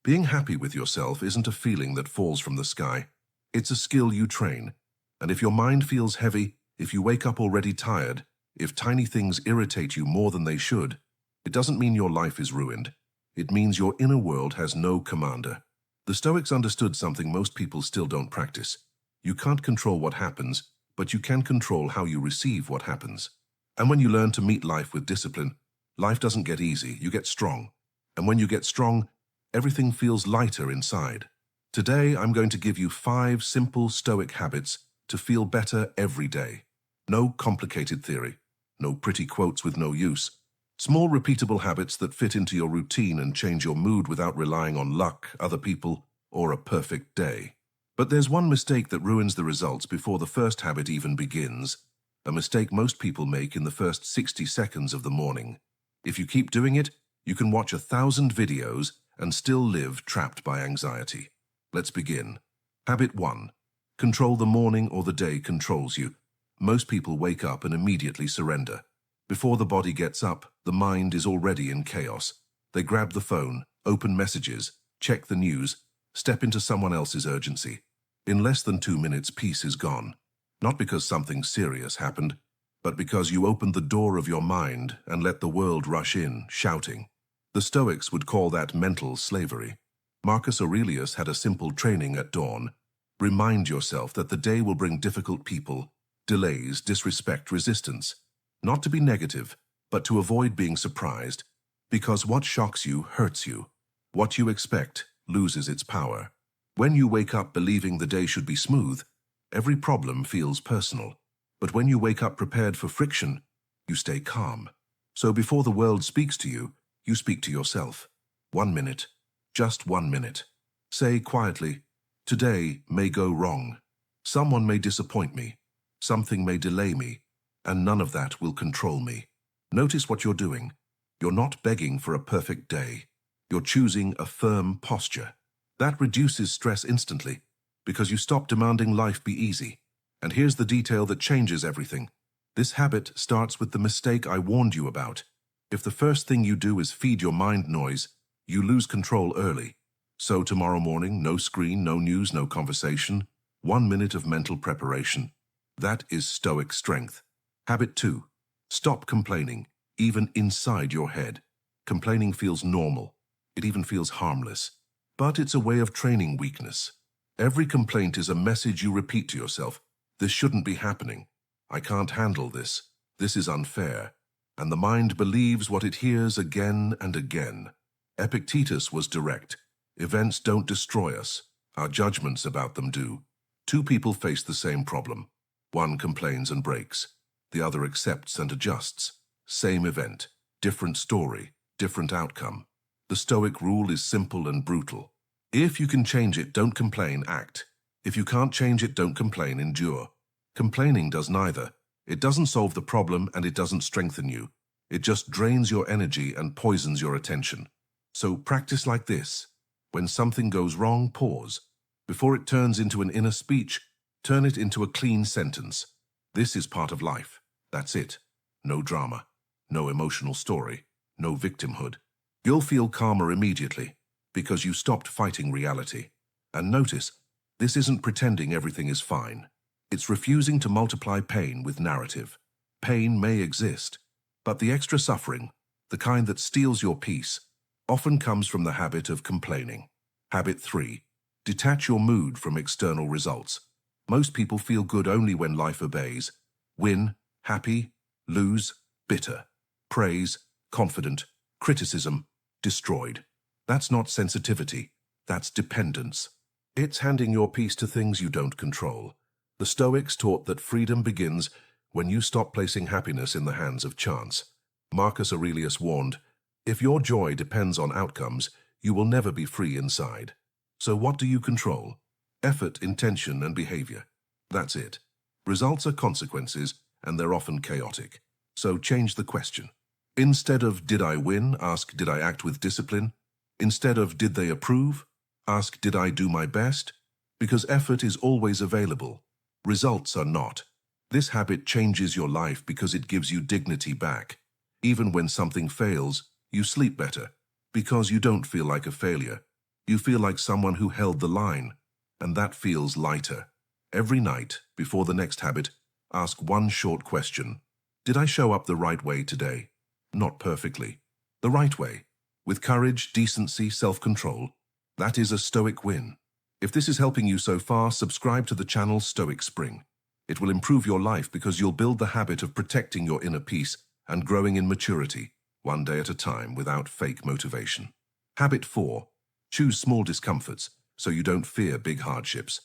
Being happy with yourself isn't a feeling that falls from the sky. It's a skill you train. And if your mind feels heavy, if you wake up already tired, if tiny things irritate you more than they should, it doesn't mean your life is ruined. It means your inner world has no commander. The Stoics understood something most people still don't practice. You can't control what happens, but you can control how you receive what happens. And when you learn to meet life with discipline, life doesn't get easy, you get strong. And when you get strong, everything feels lighter inside. Today, I'm going to give you 5 simple Stoic habits to feel better every day. No complicated theory, no pretty quotes with no use. Small repeatable habits that fit into your routine and change your mood without relying on luck, other people, or a perfect day. But there's one mistake that ruins the results before the first habit even begins. A mistake most people make in the first 60 seconds of the morning. If you keep doing it, you can watch 1,000 videos and still live trapped by anxiety. Let's begin. Habit 1. Control the morning or the day controls you. Most people wake up and immediately surrender. Before the body gets up, the mind is already in chaos. They grab the phone, open messages, check the news, step into someone else's urgency. In less than 2 minutes, peace is gone. Not because something serious happened, but because you opened the door of your mind and let the world rush in, shouting. The Stoics would call that mental slavery. Marcus Aurelius had a simple training at dawn. Remind yourself that the day will bring difficult people, delays, disrespect, resistance. Not to be negative, but to avoid being surprised, because what shocks you hurts you. What you expect loses its power. When you wake up believing the day should be smooth, every problem feels personal. But when you wake up prepared for friction, you stay calm. So before the world speaks to you, you speak to yourself. 1 minute, just 1 minute. Say quietly, today may go wrong. Someone may disappoint me. Something may delay me. And none of that will control me. Notice what you're doing. You're not begging for a perfect day. You're choosing a firm posture. That reduces stress instantly, because you stop demanding life be easy. And here's the detail that changes everything. This habit starts with the mistake I warned you about. If the first thing you do is feed your mind noise, you lose control early. So tomorrow morning, no screen, no news, no conversation, 1 minute of mental preparation. That is Stoic strength. Habit 2. Stop complaining, even inside your head. Complaining feels normal. It even feels harmless. But it's a way of training weakness. Every complaint is a message you repeat to yourself. This shouldn't be happening. I can't handle this. This is unfair. And the mind believes what it hears again and again. Epictetus was direct. Events don't destroy us. Our judgments about them do. 2 people face the same problem. One complains and breaks. The other accepts and adjusts. Same event, different story, different outcome. The Stoic rule is simple and brutal. If you can change it, don't complain, act. If you can't change it, don't complain, endure. Complaining does neither. It doesn't solve the problem and it doesn't strengthen you. It just drains your energy and poisons your attention. So practice like this. When something goes wrong, pause. Before it turns into an inner speech, turn it into a clean sentence. This is part of life. That's it. No drama, no emotional story, no victimhood. You'll feel calmer immediately because you stopped fighting reality. And notice, this isn't pretending everything is fine. It's refusing to multiply pain with narrative. Pain may exist, but the extra suffering, the kind that steals your peace, often comes from the habit of complaining. Habit 3. Detach your mood from external results. Most people feel good only when life obeys. Win, happy, lose, bitter. Praise, confident, criticism, destroyed. That's not sensitivity, that's dependence. It's handing your peace to things you don't control. The Stoics taught that freedom begins when you stop placing happiness in the hands of chance. Marcus Aurelius warned, if your joy depends on outcomes, you will never be free inside. So what do you control? Effort, intention, and behavior. That's it. Results are consequences, and they're often chaotic. So change the question. Instead of did I win, ask did I act with discipline? Instead of did they approve, ask did I do my best? Because effort is always available. Results are not. This habit changes your life because it gives you dignity back. Even when something fails, you sleep better, because you don't feel like a failure. You feel like someone who held the line, and that feels lighter. Every night, before the next habit, ask one short question. Did I show up the right way today? Not perfectly. The right way. With courage, decency, self-control. That is a Stoic win. If this is helping you so far, subscribe to the channel Stoic Spring. It will improve your life because you'll build the habit of protecting your inner peace and growing in maturity, one day at a time without fake motivation. Habit 4. Choose small discomforts so you don't fear big hardships.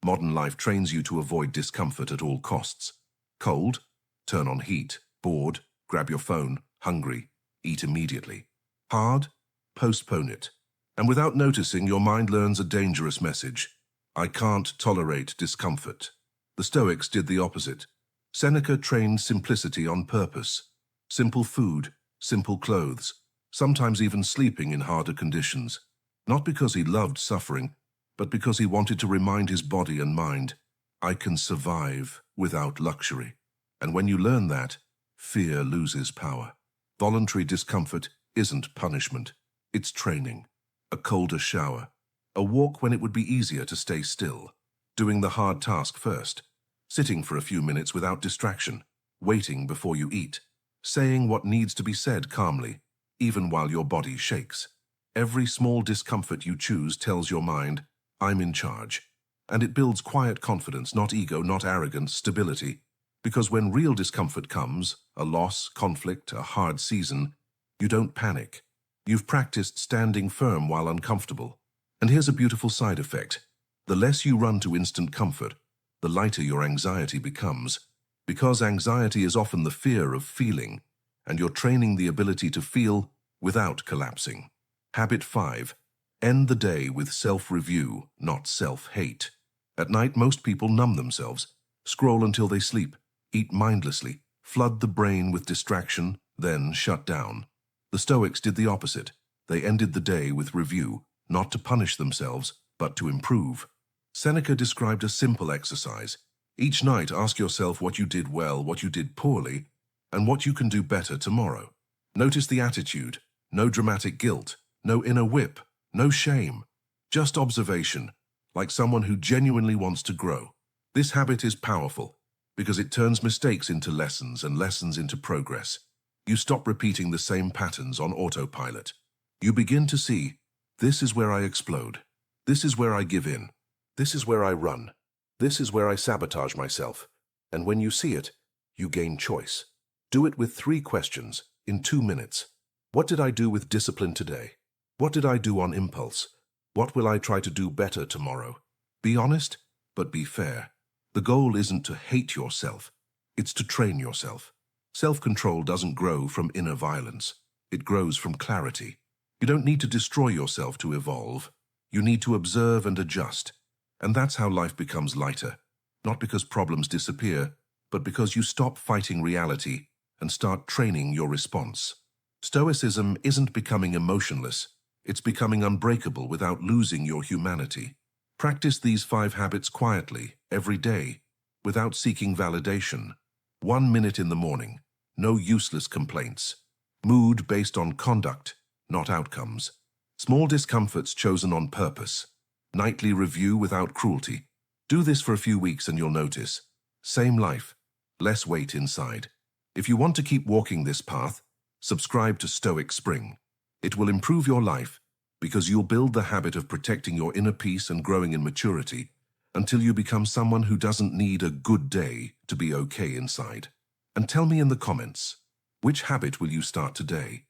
Modern life trains you to avoid discomfort at all costs. Cold? Turn on heat. Bored? Grab your phone. Hungry? Eat immediately. Hard? Postpone it. And without noticing, your mind learns a dangerous message. I can't tolerate discomfort. The Stoics did the opposite. Seneca trained simplicity on purpose. Simple food, simple clothes, sometimes even sleeping in harder conditions. Not because he loved suffering, but because he wanted to remind his body and mind, I can survive without luxury. And when you learn that, fear loses power. Voluntary discomfort isn't punishment, it's training. A colder shower, a walk when it would be easier to stay still, doing the hard task first, sitting for a few minutes without distraction, waiting before you eat, saying what needs to be said calmly, even while your body shakes. Every small discomfort you choose tells your mind, I'm in charge. And it builds quiet confidence, not ego, not arrogance, stability. Because when real discomfort comes, a loss, conflict, a hard season, you don't panic. You've practiced standing firm while uncomfortable. And here's a beautiful side effect. The less you run to instant comfort, the lighter your anxiety becomes. Because anxiety is often the fear of feeling, and you're training the ability to feel without collapsing. Habit 5. End the day with self-review, not self-hate. At night, most people numb themselves, scroll until they sleep, eat mindlessly, flood the brain with distraction, then shut down. The Stoics did the opposite. They ended the day with review, not to punish themselves, but to improve. Seneca described a simple exercise. Each night, ask yourself what you did well, what you did poorly, and what you can do better tomorrow. Notice the attitude. No dramatic guilt, no inner whip, no shame. Just observation, like someone who genuinely wants to grow. This habit is powerful because it turns mistakes into lessons and lessons into progress. You stop repeating the same patterns on autopilot. You begin to see, this is where I explode. This is where I give in. This is where I run. This is where I sabotage myself. And when you see it, you gain choice. Do it with 3 questions in 2 minutes. What did I do with discipline today? What did I do on impulse? What will I try to do better tomorrow? Be honest, but be fair. The goal isn't to hate yourself. It's to train yourself. Self-control doesn't grow from inner violence. It grows from clarity. You don't need to destroy yourself to evolve. You need to observe and adjust. And that's how life becomes lighter. Not because problems disappear, but because you stop fighting reality and start training your response. Stoicism isn't becoming emotionless. It's becoming unbreakable without losing your humanity. Practice these 5 habits quietly, every day, without seeking validation. 1 minute in the morning. No useless complaints. Mood based on conduct, not outcomes. Small discomforts chosen on purpose. Nightly review without cruelty. Do this for a few weeks and you'll notice. Same life, less weight inside. If you want to keep walking this path, subscribe to Stoic Spring. It will improve your life because you'll build the habit of protecting your inner peace and growing in maturity until you become someone who doesn't need a good day to be okay inside. And tell me in the comments, which habit will you start today?